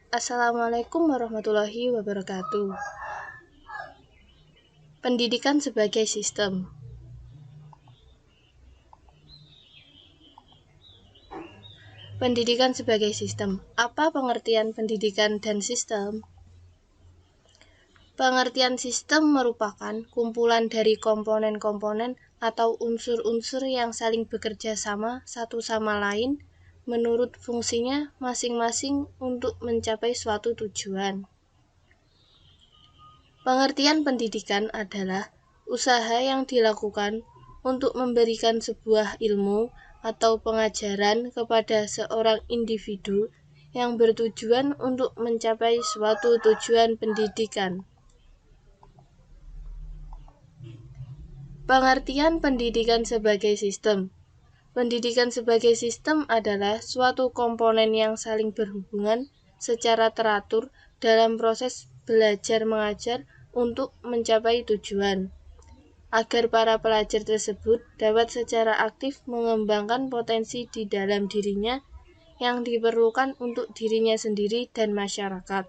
Assalamualaikum warahmatullahi wabarakatuh. Pendidikan sebagai sistem. Pendidikan sebagai sistem. Apa pengertian pendidikan dan sistem? Pengertian sistem merupakan kumpulan dari komponen-komponen atau unsur-unsur yang saling bekerja sama satu sama lain menurut fungsinya masing-masing untuk mencapai suatu tujuan. Pengertian pendidikan adalah usaha yang dilakukan untuk memberikan sebuah ilmu atau pengajaran kepada seorang individu yang bertujuan untuk mencapai suatu tujuan pendidikan. Pengertian pendidikan sebagai sistem. Pendidikan sebagai sistem adalah suatu komponen yang saling berhubungan secara teratur dalam proses belajar mengajar untuk mencapai tujuan, agar para pelajar tersebut dapat secara aktif mengembangkan potensi di dalam dirinya yang diperlukan untuk dirinya sendiri dan masyarakat.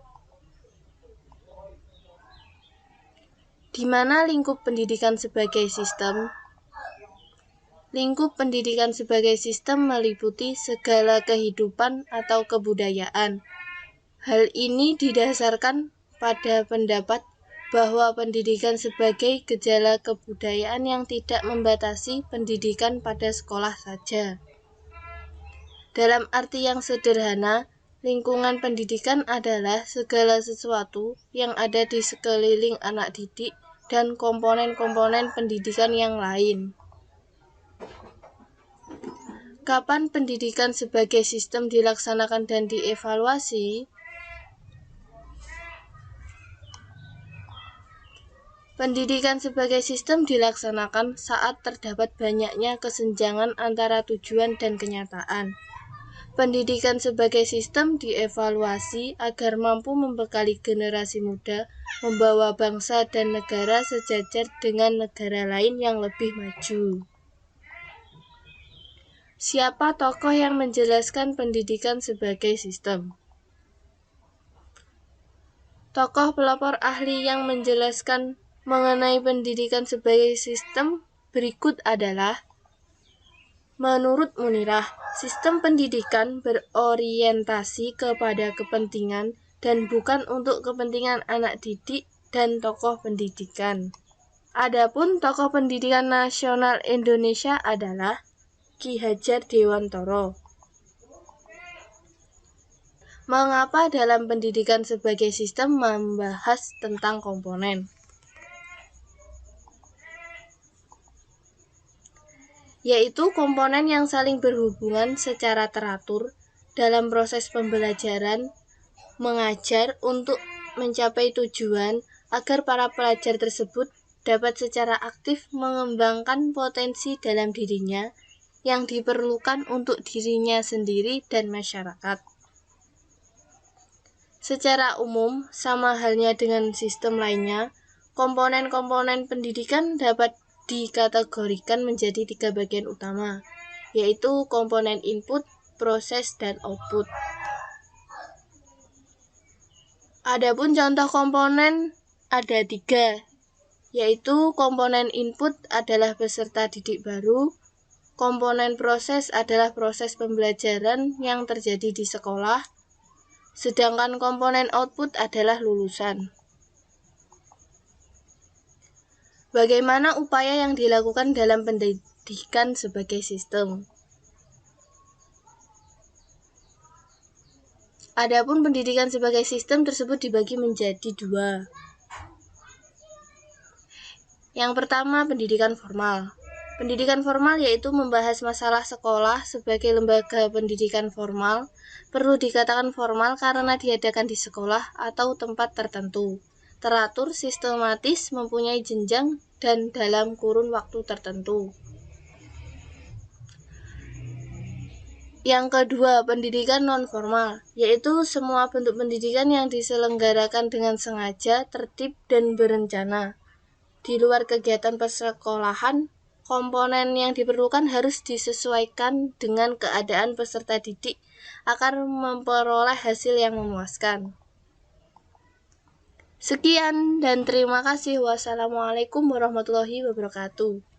Di mana lingkup pendidikan sebagai sistem? Lingkup pendidikan sebagai sistem meliputi segala kehidupan atau kebudayaan. Hal ini didasarkan pada pendapat bahwa pendidikan sebagai gejala kebudayaan yang tidak membatasi pendidikan pada sekolah saja. Dalam arti yang sederhana, lingkungan pendidikan adalah segala sesuatu yang ada di sekeliling anak didik dan komponen-komponen pendidikan yang lain. Kapan pendidikan sebagai sistem dilaksanakan dan dievaluasi? Pendidikan sebagai sistem dilaksanakan saat terdapat banyaknya kesenjangan antara tujuan dan kenyataan. Pendidikan sebagai sistem dievaluasi agar mampu membekali generasi muda membawa bangsa dan negara sejajar dengan negara lain yang lebih maju. Siapa tokoh yang menjelaskan pendidikan sebagai sistem? Tokoh pelopor ahli yang menjelaskan mengenai pendidikan sebagai sistem berikut adalah: menurut Munirah, sistem pendidikan berorientasi kepada kepentingan dan bukan untuk kepentingan anak didik dan tokoh pendidikan. Adapun tokoh pendidikan nasional Indonesia adalah Ki Hajar Dewantara. Mengapa dalam pendidikan sebagai sistem membahas tentang komponen? Yaitu komponen yang saling berhubungan secara teratur dalam proses pembelajaran mengajar untuk mencapai tujuan agar para pelajar tersebut dapat secara aktif mengembangkan potensi dalam dirinya yang diperlukan untuk dirinya sendiri dan masyarakat. Secara umum, sama halnya dengan sistem lainnya, komponen-komponen pendidikan dapat dikategorikan menjadi 3 bagian utama, yaitu komponen input, proses, dan output. Adapun contoh komponen ada 3, yaitu komponen input adalah peserta didik baru, komponen proses adalah proses pembelajaran yang terjadi di sekolah, sedangkan komponen output adalah lulusan. Bagaimana upaya yang dilakukan dalam pendidikan sebagai sistem? Adapun pendidikan sebagai sistem tersebut dibagi menjadi 2. Yang pertama, pendidikan formal. Pendidikan formal yaitu membahas masalah sekolah sebagai lembaga pendidikan formal. Perlu dikatakan formal karena diadakan di sekolah atau tempat tertentu, teratur, sistematis, mempunyai jenjang, dan dalam kurun waktu tertentu. Yang kedua, pendidikan non-formal, yaitu semua bentuk pendidikan yang diselenggarakan dengan sengaja, tertib, dan berencana, di luar kegiatan persekolahan, komponen yang diperlukan harus disesuaikan dengan keadaan peserta didik agar memperoleh hasil yang memuaskan. Sekian dan terima kasih. Wassalamualaikum warahmatullahi wabarakatuh.